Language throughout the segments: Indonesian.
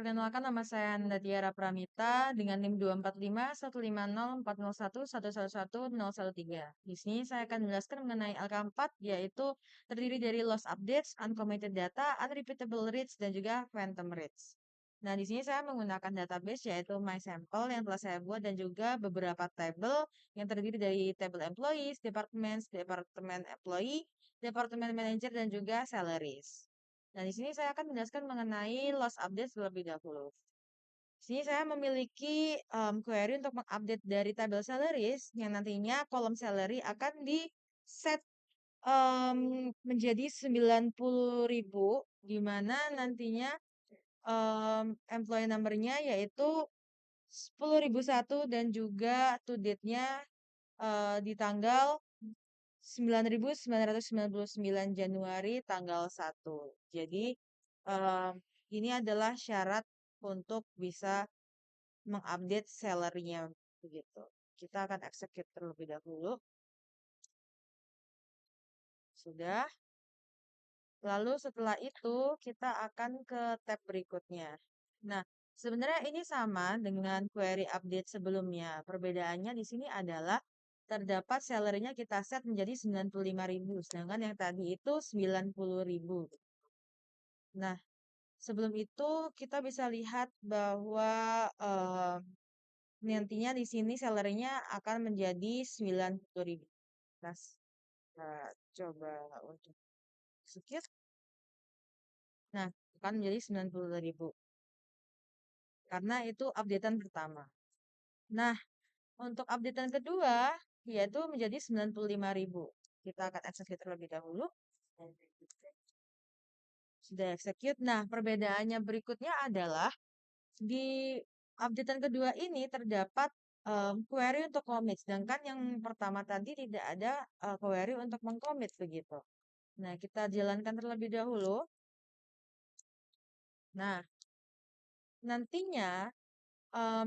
Perkenalkan nama saya Nadia Pramita dengan NIM 245 1504011111013. Di sini saya akan menjelaskan mengenai LK4 yaitu terdiri dari loss updates, uncommitted data, unrepeatable reads dan juga phantom reads. Nah, di sini saya menggunakan database yaitu MySample yang telah saya buat dan juga beberapa table yang terdiri dari table employees, departments, department employee, department manager dan juga salaries. Nah, di sini saya akan menjelaskan mengenai loss update terlebih dahulu. Di sini saya memiliki query untuk mengupdate dari tabel salaries yang nantinya kolom salary akan di set menjadi 90.000 di mana nantinya employee number-nya yaitu 10.001 dan juga to date-nya di tanggal 9.999 Januari tanggal 1. Jadi em, ini adalah syarat untuk bisa mengupdate salary-nya begitu. Kita akan execute terlebih dahulu. Sudah. Lalu setelah itu kita akan ke tab berikutnya. Nah, sebenarnya ini sama dengan query update sebelumnya. Perbedaannya di sini adalah terdapat salary-nya kita set menjadi 95.000, sedangkan yang tadi itu 90.000. Nah, sebelum itu kita bisa lihat bahwa nantinya di sini salary-nya akan menjadi 90.000. Nah, coba untuk execute. Nah, akan menjadi 90.000. Karena itu updatean pertama. Nah, untuk updatean kedua, yaitu menjadi 95.000. Kita akan execute terlebih dahulu. Sudah execute. Nah, perbedaannya berikutnya adalah di updatean kedua ini terdapat query untuk commit. Sedangkan yang pertama tadi tidak ada query untuk mengcommit begitu. Nah, kita jalankan terlebih dahulu. Nah, nantinya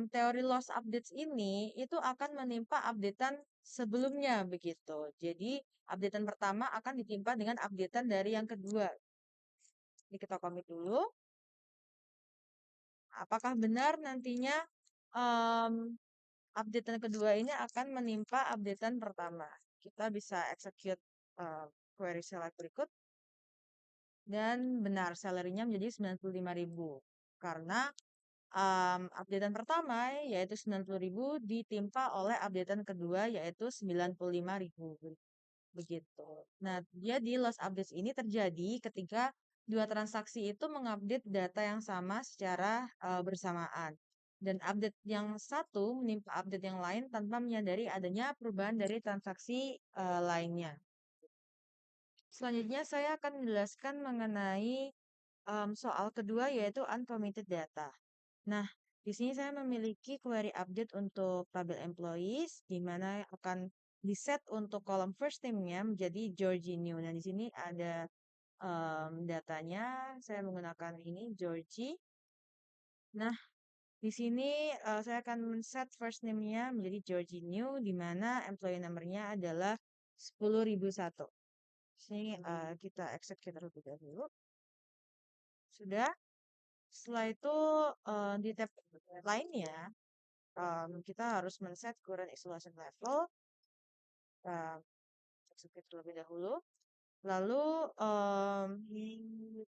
teori loss updates ini itu akan menimpa updatean sebelumnya begitu. Jadi updatean pertama akan ditimpa dengan updatean dari yang kedua. Ini kita commit dulu. Apakah benar nantinya updatean kedua ini akan menimpa updatean pertama? Kita bisa execute query select berikut. Dan benar salary-nya menjadi 95.000. Karena updatean pertama yaitu 90.000 ditimpa oleh updatean kedua yaitu 95.000 begitu. Nah, jadi loss updates ini terjadi ketika dua transaksi itu mengupdate data yang sama secara bersamaan. Dan update yang satu menimpa update yang lain tanpa menyadari adanya perubahan dari transaksi lainnya. Selanjutnya saya akan menjelaskan mengenai soal kedua yaitu uncommitted data. Nah, di sini saya memiliki query update untuk tabel employees, di mana akan di-set untuk kolom first name-nya menjadi Georgie New. Nah, di sini ada datanya, saya menggunakan ini, Georgie. Nah, di sini saya akan men-set first name-nya menjadi Georgie New, di mana employee number-nya adalah 10.001. Sini kita execute terlebih dahulu. Sudah. Setelah itu di tab lainnya, kita harus men-set current isolation level. Execute terlebih dahulu. Lalu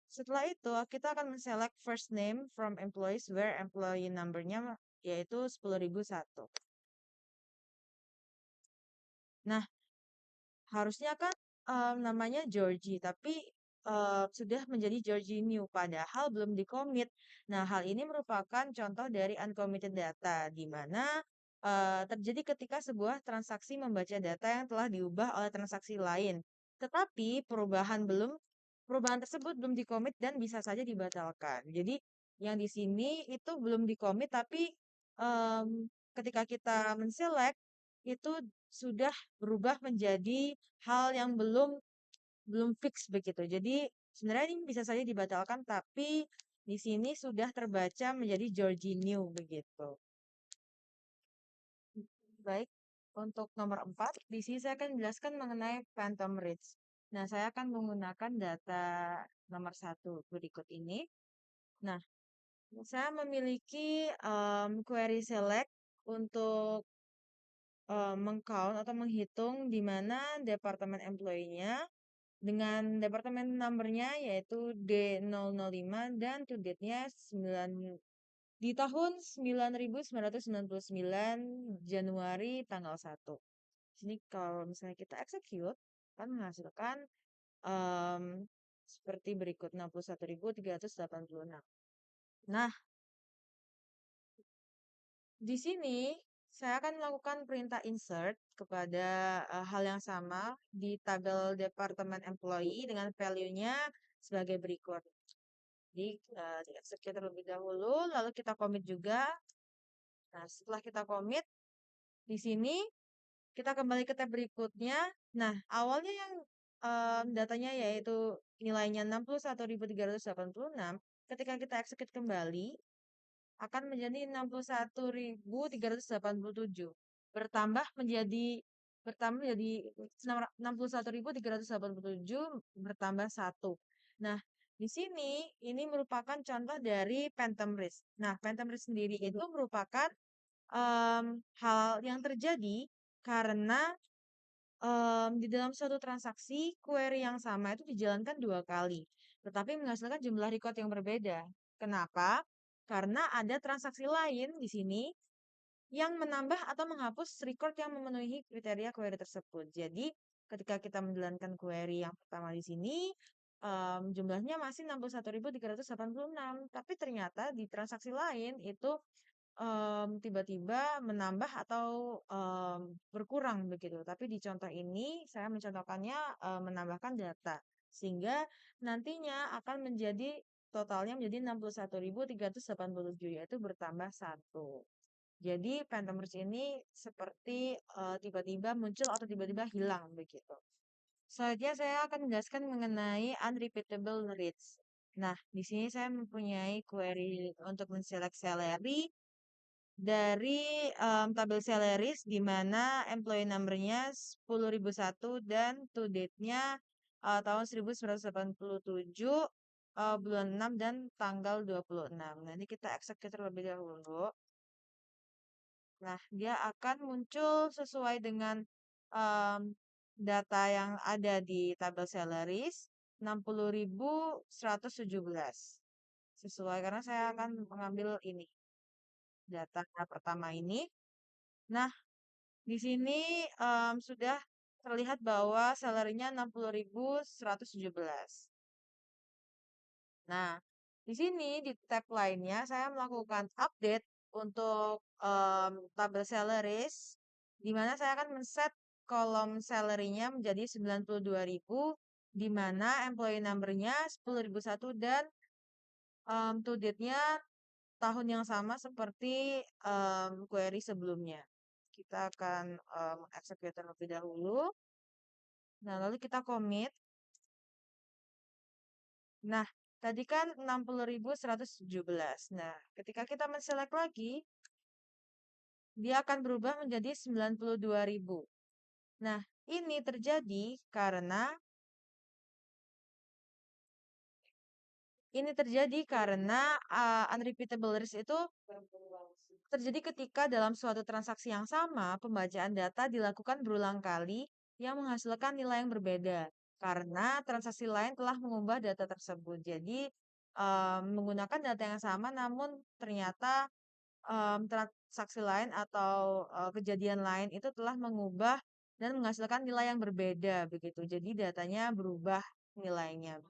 setelah itu kita akan men-select first name from employees where employee number-nya yaitu 10.001. Nah, harusnya kan namanya Georgie, tapi sudah menjadi Georgie New, padahal belum di-commit. Nah, hal ini merupakan contoh dari uncommitted data, di mana terjadi ketika sebuah transaksi membaca data yang telah diubah oleh transaksi lain. Tetapi perubahan tersebut belum di-commit dan bisa saja dibatalkan. Jadi, yang di sini itu belum di-commit, tapi ketika kita men-select, itu sudah berubah menjadi hal yang belum fix begitu. Jadi sebenarnya ini bisa saja dibatalkan, tapi di sini sudah terbaca menjadi Georgie New begitu. Baik, untuk nomor 4, di sini saya akan menjelaskan mengenai phantom reads. Nah, saya akan menggunakan data nomor 1 berikut ini. Nah, Saya memiliki query select untuk meng-count atau menghitung di mana departemen employee-nya dengan departemen number-nya yaitu D005 dan to date-nya 9 di tahun 9.999 Januari tanggal 1. Sini kalau misalnya kita execute akan menghasilkan em, seperti berikut 61.386. Nah, di sini saya akan melakukan perintah insert kepada hal yang sama di tabel departemen employee dengan value-nya sebagai berikut. Jadi di execute terlebih dahulu, lalu kita commit juga. Nah, setelah kita commit, di sini kita kembali ke tab berikutnya. Nah, awalnya yang datanya yaitu nilainya 61.386. Ketika kita execute kembali, akan menjadi 61.387. Bertambah menjadi bertambah menjadi 61.387 bertambah 1. Nah, di sini ini merupakan contoh dari phantom risk. Nah, phantom risk sendiri itu merupakan hal yang terjadi karena di dalam suatu transaksi query yang sama itu dijalankan 2 kali, tetapi menghasilkan jumlah record yang berbeda. Kenapa? Karena ada transaksi lain di sini yang menambah atau menghapus record yang memenuhi kriteria query tersebut. Jadi, ketika kita menjalankan query yang pertama di sini, jumlahnya masih 61.386, tapi ternyata di transaksi lain itu tiba-tiba menambah atau berkurang begitu. Tapi di contoh ini saya mencontohkannya menambahkan data sehingga nantinya akan menjadi totalnya menjadi 61.387 yaitu bertambah 1. Jadi Phantom Reach ini seperti tiba-tiba muncul atau tiba-tiba hilang begitu. Selanjutnya saya akan menjelaskan mengenai unrepeatable reads. Nah, di sini saya mempunyai query untuk menselect salary dari tabel salaries di mana employee number-nya 10.001 dan to date-nya tahun 1987 bulan 6 dan tanggal 26. Nah, ini kita execute terlebih dahulu. Nah, dia akan muncul sesuai dengan em, data yang ada di tabel salaries 60.117. Sesuai karena saya akan mengambil ini data pertama ini. Nah, di sini sudah terlihat bahwa salary-nya 60.117. Nah, di sini di tab lainnya saya melakukan update untuk tabel salaries di mana saya akan men-set kolom salary-nya menjadi 92.000 di mana employee number-nya 10.001 dan to date-nya tahun yang sama seperti query sebelumnya. Kita akan execute terlebih dahulu. Nah, lalu kita commit. Nah, tadi kan 60.117. Nah, ketika kita men-select lagi, dia akan berubah menjadi 92.000. Nah, ini terjadi karena unrepeatable risk itu terjadi ketika dalam suatu transaksi yang sama, pembacaan data dilakukan berulang kali yang menghasilkan nilai yang berbeda karena transaksi lain telah mengubah data tersebut. Jadi, menggunakan data yang sama namun ternyata transaksi lain atau kejadian lain itu telah mengubah dan menghasilkan nilai yang berbeda begitu. Jadi datanya berubah nilainya.